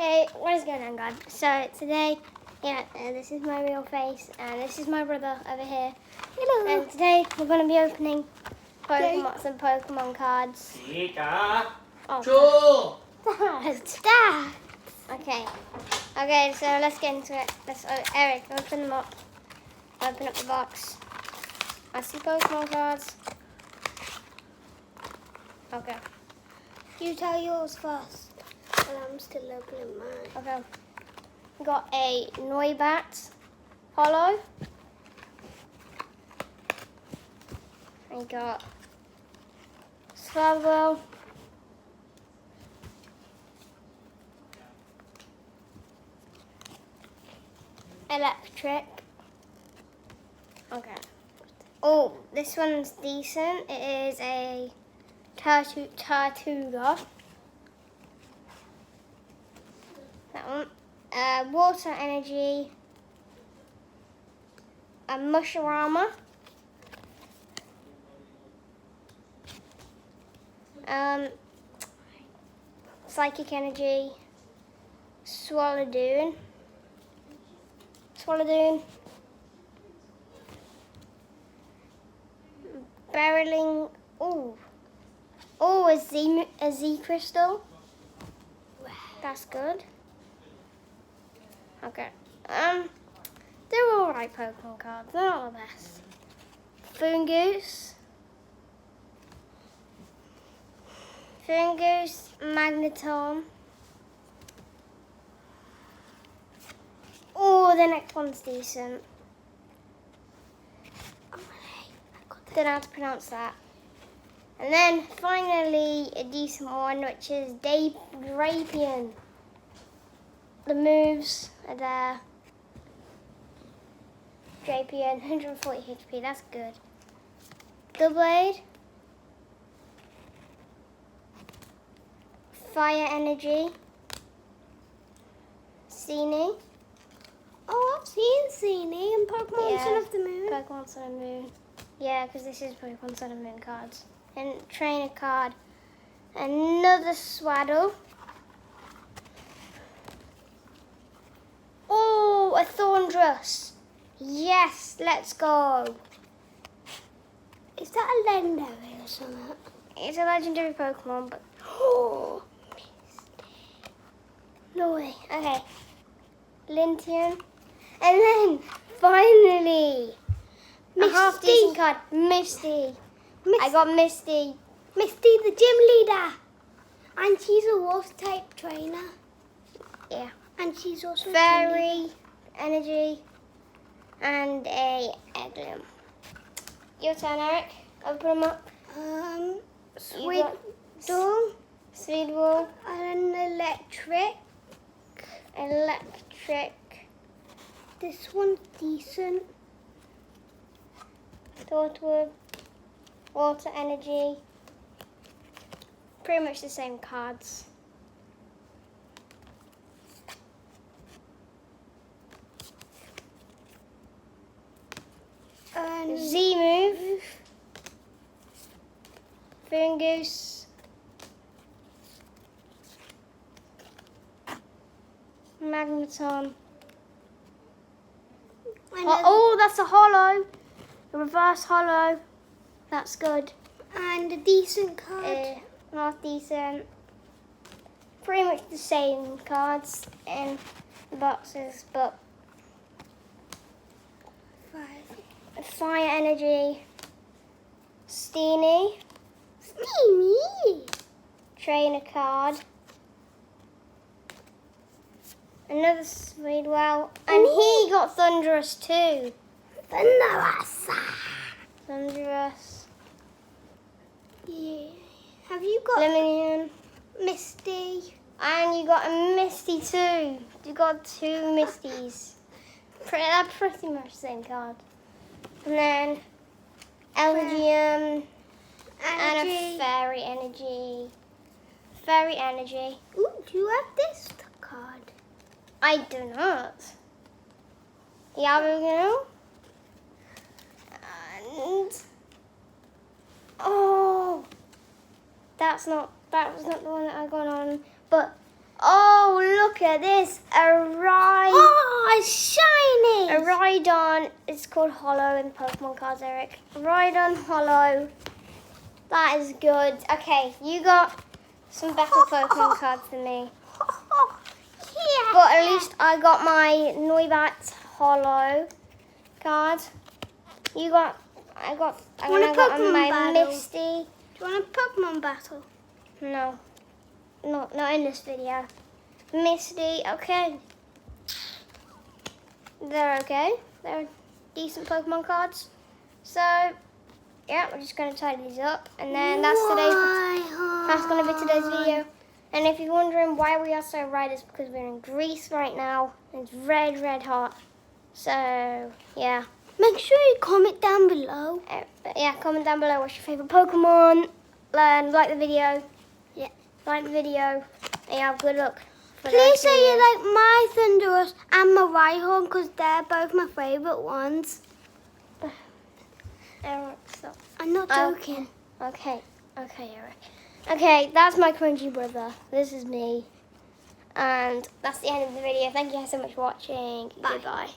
Hey, what is going on, God? So today, this is my real face, and this is my brother over here. Hello. And today we're going to be opening some Pokemon cards. Oh, ชู Dad. Okay, so let's get into it. Eric, open them up. Open up the box. I see Pokemon cards. Okay. You tell yours first. Well, I'm still opening mine. Okay. We got a Noibat Hollow. We got Slowbro. Electric. Okay. Oh, this one's decent. It is a Tartuga. That one. Water Energy. A Mushurama. Psychic Energy. Swallow Barreling. A Z Crystal. That's good. Okay. They're alright Pokemon cards. They're not the best. Foongoose, Magneton. Oh, the next one's decent. Don't know how to pronounce that. And then finally a decent one, which is Drapion. The moves are there. Drapion, 140 HP, that's good. Doublade. Fire Energy. Seenie. Oh, I've seen Seenie in Pokemon Yeah, Sun of the Moon. Pokemon Sun and Moon. Yeah, because this is Pokemon Sun and Moon cards. And trainer card. Another Swaddle. Oh, a Thorndrus. Yes, let's go. Is that a legendary or something? It's a legendary Pokemon, but Oh, no way. Okay. Lintian. And then, finally, a half decent card. Misty. I got Misty. Misty, the gym leader. And she's a water type trainer. Yeah. And she's also Fairy Energy and a Egglum. Your turn, Eric. Open them up. Sweetball. An electric. This one's decent. Tortwood. Water Energy. Pretty much the same cards. Z-Move. Foongoose. Magneton. Oh, that's a Hollow. A reverse Hollow. That's good. And a decent card. Not decent. Pretty much the same cards in the boxes, but Fire Energy. Steenie. Trainer card. Another Sweetwell. And he got Thundurus too. Thundurus. Yeah. Have you got Lemonium. Misty? And you got a Misty too. You got two Misties. They're pretty much the same card. And then Elgium and a Fairy Energy. Ooh, do you have this card? I do not. Yabuno. And that was not the one that I got on. But Oh, look at this. Oh, it's shiny. A Rhydon. It's called Hollow in Pokemon cards, Eric. Rhydon Hollow. That is good. Okay, you got some better Pokemon cards than me. Yeah. But at least I got my Noibat Hollow card. I got Want a Pokemon my battle? Misty. Do you want a Pokemon battle? No, not in this video. Misty, okay. They're okay. They're decent Pokemon cards. So, yeah, we're just gonna tie these up, and then that's gonna be today's video. And if you're wondering why we are so red, it's because we're in Greece right now. It's red, red hot. So, yeah. Make sure you comment down below. Yeah, comment down below what's your favourite Pokemon. And like the video. Yeah. Like the video. And yeah, good luck. Please say you like my Thunderous and my Rhyhorn because they're both my favourite ones. Eric, stop. I'm not joking. Okay, Eric. Okay, that's my cringy brother. This is me. And that's the end of the video. Thank you guys so much for watching. Bye. Goodbye.